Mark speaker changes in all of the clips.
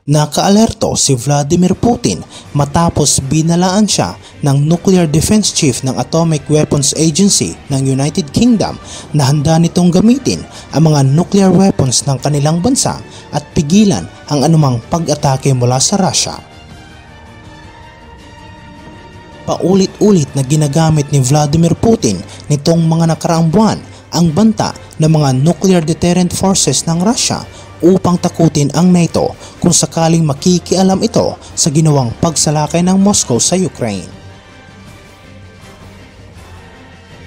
Speaker 1: Nakaalerto si Vladimir Putin matapos binalaan siya ng Nuclear Defense Chief ng Atomic Weapons Agency ng United Kingdom na handa nitong gamitin ang mga nuclear weapons ng kanilang bansa at pigilan ang anumang pag-atake mula sa Russia. Paulit-ulit na ginagamit ni Vladimir Putin nitong mga nakaraang buwan ang banta ng mga nuclear deterrent forces ng Russia upang takutin ang NATO kung sakaling makikialam ito sa ginawang pagsalakay ng Moscow sa Ukraine.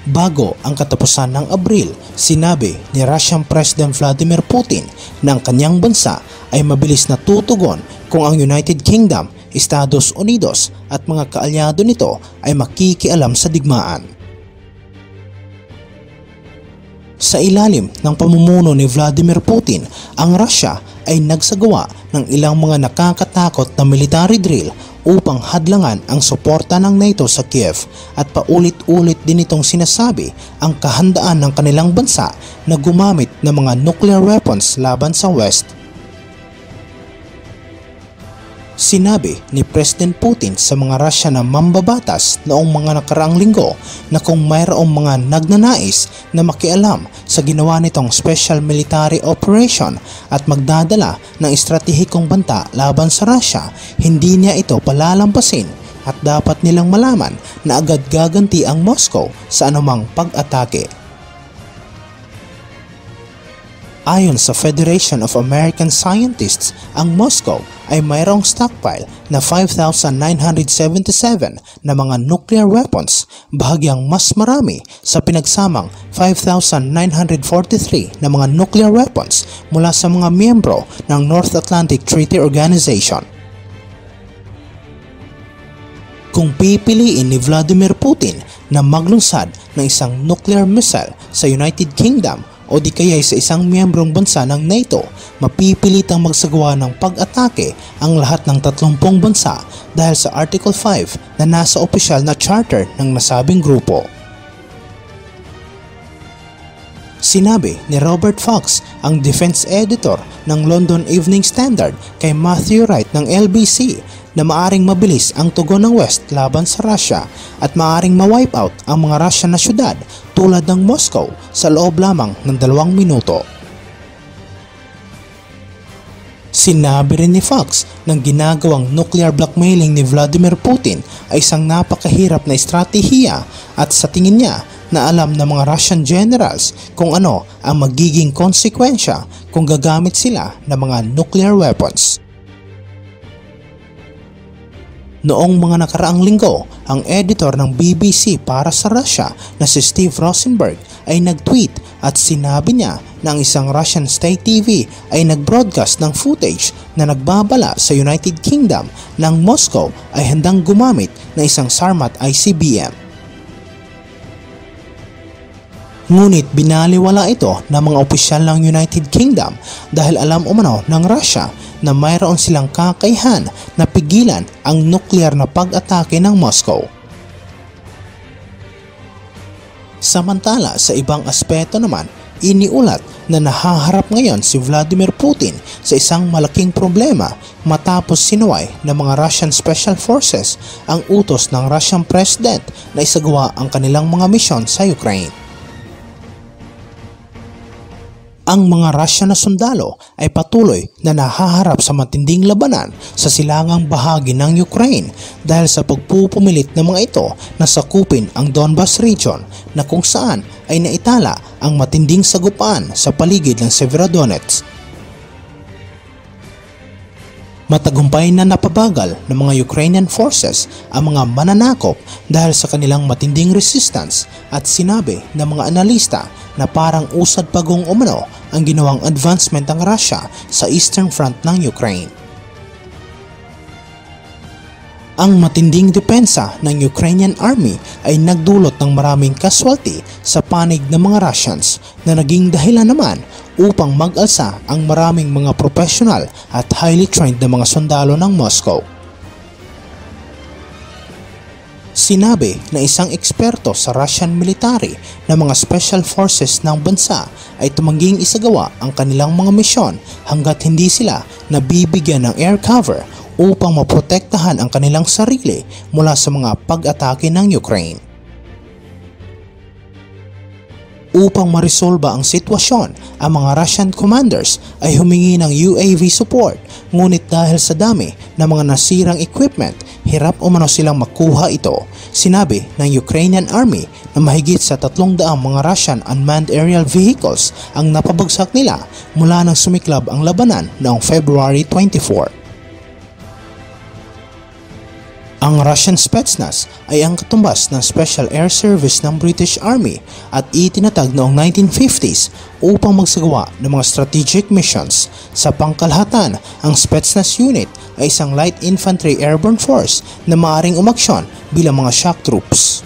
Speaker 1: Bago ang katapusan ng Abril, sinabi ni Russian President Vladimir Putin na ang kanyang bansa ay mabilis na tutugon kung ang United Kingdom, Estados Unidos at mga kaalyado nito ay makikialam sa digmaan. Sa ilalim ng pamumuno ni Vladimir Putin, ang Russia ay nagsagawa ng ilang mga nakakatakot na military drill upang hadlangan ang suporta ng NATO sa Kiev at paulit-ulit din itong sinasabi ang kahandaan ng kanilang bansa na gumamit ng mga nuclear weapons laban sa West. Sinabi ni President Putin sa mga Russia na mambabatas noong mga nakaraang linggo na kung mayroong mga nagnanais na makialam sa ginawa nitong special military operation at magdadala ng estratehikong banta laban sa Russia, hindi niya ito palalampasin at dapat nilang malaman na agad gaganti ang Moscow sa anumang pag-atake. Ayon sa Federation of American Scientists, ang Moscow ay mayroong stockpile na 5,977 na mga nuclear weapons, bahagyang mas marami sa pinagsamang 5,943 na mga nuclear weapons mula sa mga miyembro ng North Atlantic Treaty Organization. Kung pipiliin ni Vladimir Putin na maglunsad ng isang nuclear missile sa United Kingdom o di kaya sa isang miyembrong bansa ng NATO, mapipilitang magsagawa ng pag-atake ang lahat ng 30 bansa dahil sa Article 5 na nasa opisyal na charter ng nasabing grupo. Sinabi ni Robert Fox, ang defense editor ng London Evening Standard, kay Matthew Wright ng LBC na maaring mabilis ang tugon ng West laban sa Russia at maaring ma-wipe out ang mga Russian na syudad tulad ng Moscow sa loob lamang ng 2 minuto. Sinabi rin ni Fox ng ginagawang nuclear blackmailing ni Vladimir Putin ay isang napakahirap na estratehiya at sa tingin niya na alam ng mga Russian generals kung ano ang magiging konsekwensya kung gagamit sila ng mga nuclear weapons. Noong mga nakaraang linggo, ang editor ng BBC para sa Russia na si Steve Rosenberg ay nag-tweet at sinabi niya na ang isang Russian state TV ay nag-broadcast ng footage na nagbabala sa United Kingdom na ang Moscow ay handang gumamit ng isang Sarmat ICBM. Ngunit binaliwala ito ng mga opisyal ng United Kingdom dahil alam umano ng Russia na mayroon silang kakayahan na pigilan ang nuclear na pag-atake ng Moscow. Samantala sa ibang aspeto naman, iniulat na nahaharap ngayon si Vladimir Putin sa isang malaking problema matapos sinuway ng mga Russian Special Forces ang utos ng Russian President na isagawa ang kanilang mga misyon sa Ukraine. Ang mga Russian na sundalo ay patuloy na nahaharap sa matinding labanan sa silangang bahagi ng Ukraine dahil sa pagpupumilit ng mga ito na sakupin ang Donbas region na kung saan ay naitala ang matinding sagupaan sa paligid ng Severodonetsk. Matagumpay na napabagal ng mga Ukrainian forces ang mga mananakop dahil sa kanilang matinding resistance at sinabi ng mga analista na parang usad pagong umano ang ginawang advancement ng Russia sa Eastern Front ng Ukraine. Ang matinding depensa ng Ukrainian Army ay nagdulot ng maraming casualty sa panig ng mga Russians na naging dahilan naman upang mag-alsa ang maraming mga professional at highly trained na mga sundalo ng Moscow. Sinabi na isang eksperto sa Russian military na mga special forces ng bansa ay tumangging isagawa ang kanilang mga misyon hanggat hindi sila nabibigyan ng air cover upang maprotektahan ang kanilang sarili mula sa mga pag-atake ng Ukraine. Upang marisolba ang sitwasyon, ang mga Russian commanders ay humingi ng UAV support, ngunit dahil sa dami ng mga nasirang equipment, hirap umano silang makuha ito. Sinabi ng Ukrainian Army na mahigit sa 300 mga Russian unmanned aerial vehicles ang napabagsak nila mula nang sumiklab ang labanan noong February 24. Ang Russian Spetsnaz ay ang katumbas ng Special Air Service ng British Army at itinatag noong 1950s upang magsagawa ng mga strategic missions. Sa pangkalahatan, ang Spetsnaz unit ay isang light infantry airborne force na maaaring umaksyon bilang mga shock troops.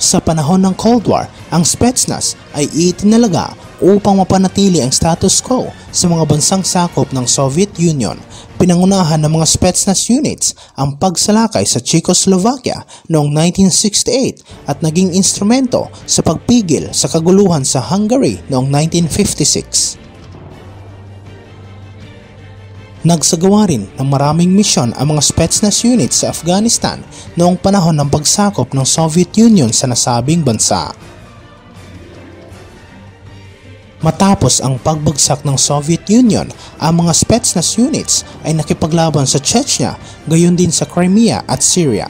Speaker 1: Sa panahon ng Cold War, ang Spetsnaz ay itinalaga upang mapanatili ang status quo sa mga bansang sakop ng Soviet Union. Pinangunahan ng mga Spetsnaz units ang pagsalakay sa Czechoslovakia noong 1968 at naging instrumento sa pagpigil sa kaguluhan sa Hungary noong 1956. Nagsagawa rin ng maraming misyon ang mga Spetsnaz units sa Afghanistan noong panahon ng pagsakop ng Soviet Union sa nasabing bansa. Matapos ang pagbagsak ng Soviet Union, ang mga Spetsnaz units ay nakipaglaban sa Chechnya, gayon din sa Crimea at Syria.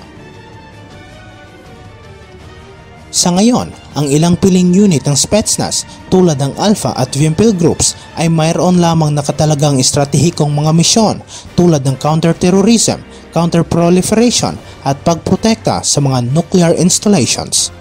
Speaker 1: Sa ngayon, ang ilang piling unit ng Spetsnaz tulad ng Alpha at Vympel groups ay mayroon lamang nakatalagang estratehikong mga misyon tulad ng counter-terrorism, counter-proliferation at pagprotekta sa mga nuclear installations.